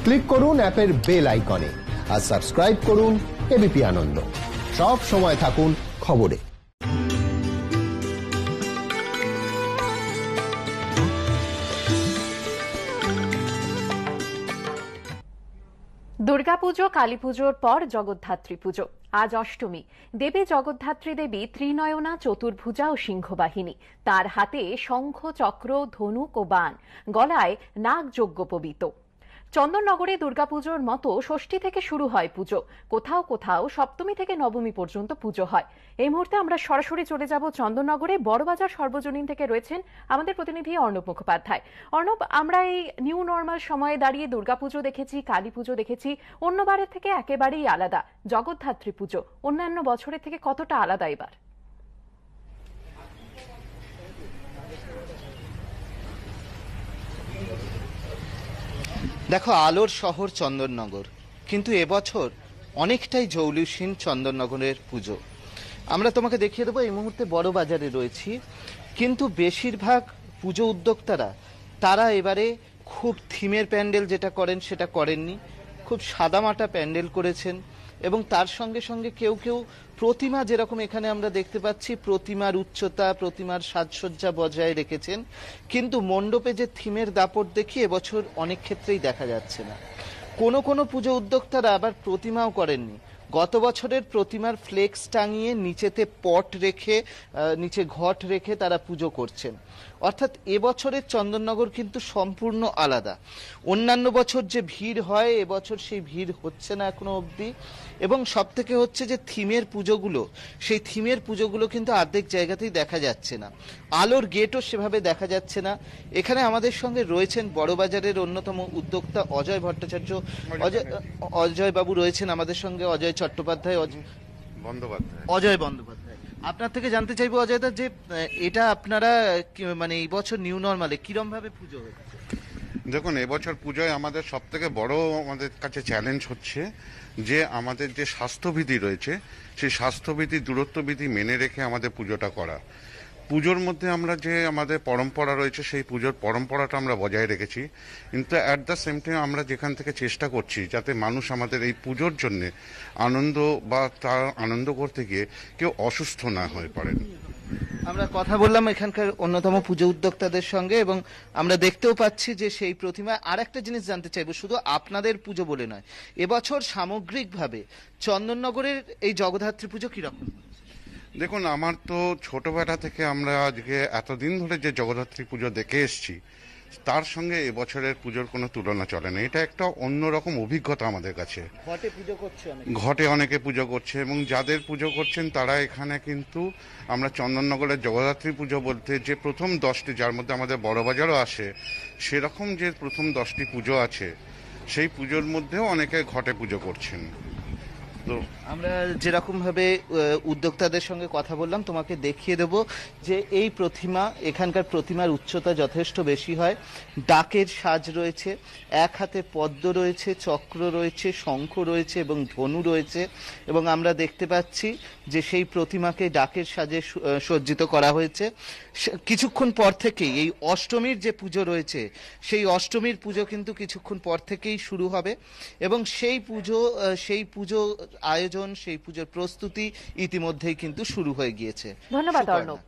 Click করুন অ্যাপের bell আইকনে আর সাবস্ক্রাইব করুন এবিপি আনন্দ। সব সময় থাকুন খবরে। দুর্গাপুজো, কালী পুজোর পর জগদ্ধাত্রী পুজো। আজ অষ্টমী। দেবী জগদ্ধাত্রী দেবী ত্রিনয়না, চতুর্ভুজা ও সিংহবাহিনী। তার হাতে শঙ্খ, চক্র, ধনুক ও বাণ, গলায় নাগ যজ্ঞোপবীত। চন্দননগরে দুর্গাপুজোর মতো ষষ্ঠী থেকে শুরু হয় পুজো। কোথাও কোথাও সপ্তমী থেকে নবমী পর্যন্ত পুজো হয়। এই মুহূর্তে আমরা সরাসরি চলে যাব চন্দননগরে। বড়বাজার সর্বজনীন থেকে রয়েছেন আমাদের প্রতিনিধি অর্ণব মুখোপাধ্যায়। অর্ণব, আমরা এই নিউ নর্মাল সময়ে দাঁড়িয়ে দুর্গাপুজো দেখেছি, কালী পুজো দেখেছি, অন্যবারের থেকে একেবারেই আলাদা। জগদ্ধাত্রী পুজো অন্যান্য বছরের থেকে কতটা আলাদা এবার? দেখো, আলোর শহর চন্দননগর, কিন্তু এবছর অনেকটাই জৌলুসহীন চন্দননগরের পুজো। আমরা তোমাকে দেখিয়ে দেবো, এই মুহূর্তে বড় বাজারে রয়েছি, কিন্তু বেশিরভাগ পুজো উদ্যোক্তারা তারা এবারে খুব থিমের প্যান্ডেল যেটা করেন সেটা করেননি, খুব সাদামাটা প্যান্ডেল করেছেন। এবং তার সঙ্গে সঙ্গে কেউ কেউ প্রতিমা, যেরকম এখানে আমরা দেখতে পাচ্ছি, প্রতিমার উচ্চতা, প্রতিমার সাজসজ্জা বজায় রেখেছেন, কিন্তু মণ্ডপে যে থিমের দাপট দেখি এবছর অনেক ক্ষেত্রেই দেখা যাচ্ছে না। কোনো কোনো পুজো উদ্যোক্তারা আবার প্রতিমাও করেননি। গত বছরের প্রতিমার ফ্লেক্স টাঙিয়ে নিচেতে পট রেখে, নিচে ঘট রেখে তারা পুজো করছেন। অর্থাৎ এবছরের চন্দননগর কিন্তু সম্পূর্ণ আলাদা। অন্যান্য বছর যে ভিড় হয়, এবছর সেই ভিড় হচ্ছে না এখনো অবধি। এবং সব থেকে হচ্ছে যে থিমের পুজোগুলো, সেই থিমের পুজোগুলো কিন্তু অর্ধেক জায়গাতেই দেখা যাচ্ছে না। আলোর গেটও সেভাবে দেখা যাচ্ছে না। এখানে আমাদের সঙ্গে রয়েছেন বড়বাজারের অন্যতম উদ্যোক্তা অজয় ভট্টাচার্য। অজয় বাবু রয়েছেন আমাদের সঙ্গে, অজয় চট্টোপাধ্যায়, অজয় বন্দ্যোপাধ্যায়। আপনার থেকে জানতে চাইবো অজয়দা, যে এটা আপনারা মানে এই বছর নিউ নর্মালে কিরম ভাবে পুজো হচ্ছে? দেখুন, এবছর পুজোয় আমাদের সব থেকে বড় আমাদের কাছে চ্যালেঞ্জ হচ্ছে যে আমাদের যে স্বাস্থ্যবিধি রয়েছে, সেই স্বাস্থ্যবিধি, দূরত্ববিধি মেনে রেখে আমাদের পুজোটা করা। পুজোর মধ্যে আমরা যে আমাদের পরম্পরা রয়েছে, সেই পুজোর পরম্পরাটা আমরা বজায় রেখেছি, কিন্তু অ্যাট দ্য সেম টাইম আমরা যেখান থেকে চেষ্টা করছি যাতে মানুষ আমাদের এই পুজোর জন্যে আনন্দ বা তার আনন্দ করতে গিয়ে কেউ অসুস্থ না হয়ে পড়েন। আমরা কথা বললাম এখানকার অন্যতম পুজো উদ্যোক্তাদের সঙ্গে, এবং আমরা দেখতেও পাচ্ছি যে সেই প্রতিমা। আর একটা জিনিস জানতে চাইবো, শুধু আপনাদের পুজো বলে নয়, এবছর সামগ্রিকভাবে চন্দননগরের এই জগদ্ধাত্রী পুজো কিরকম? দেখুন, আমার তো ছোটবেলা থেকে আমরা আজকে এতদিন ধরে যে জগদ্ধাত্রী পুজো দেখে এসছি, তার সঙ্গে এবছরের পুজোর কোনো তুলনা চলে না। এটা একটা অন্যরকম অভিজ্ঞতা আমাদের কাছে। ঘটে অনেকে পুজো করছে, এবং যাদের পুজো করছেন তারা এখানে কিন্তু আমরা চন্দননগরের জগদ্ধাত্রী পুজো বলতে যে প্রথম 10টি, যার মধ্যে আমাদের বড়বাজারও আসে, সেরকম যে প্রথম 10টি পুজো আছে, সেই পুজোর মধ্যেও অনেকে ঘটে পুজো করছেন। আমরা যেরকম ভাবে উদ্যোক্তাদের সঙ্গে কথা বললাম, তোমাকে দেখিয়ে দেব যে এই প্রতিমা, এখানকার প্রতিমার উচ্চতা যথেষ্ট বেশি হয়। ডাকের সাজ রয়েছে, এক হাতে পদ্ম রয়েছে, চক্র রয়েছে, শঙ্খ রয়েছে এবং ধনু রয়েছে। এবং আমরা দেখতে পাচ্ছি যে সেই প্রতিমাকে ডাকের সাজে সজ্জিত করা হয়েছে। কিছুক্ষণ পর থেকেই এই অষ্টমীর যে পুজো রয়েছে, সেই অষ্টমীর পুজো কিন্তু কিছুক্ষণ পর থেকেই শুরু হবে, এবং সেই পুজো আয়োজন, সেই পুজোর প্রস্তুতি ইতিমধ্যেই কিন্তু শুরু হয়ে গিয়েছে। ধন্যবাদ অর্ণব।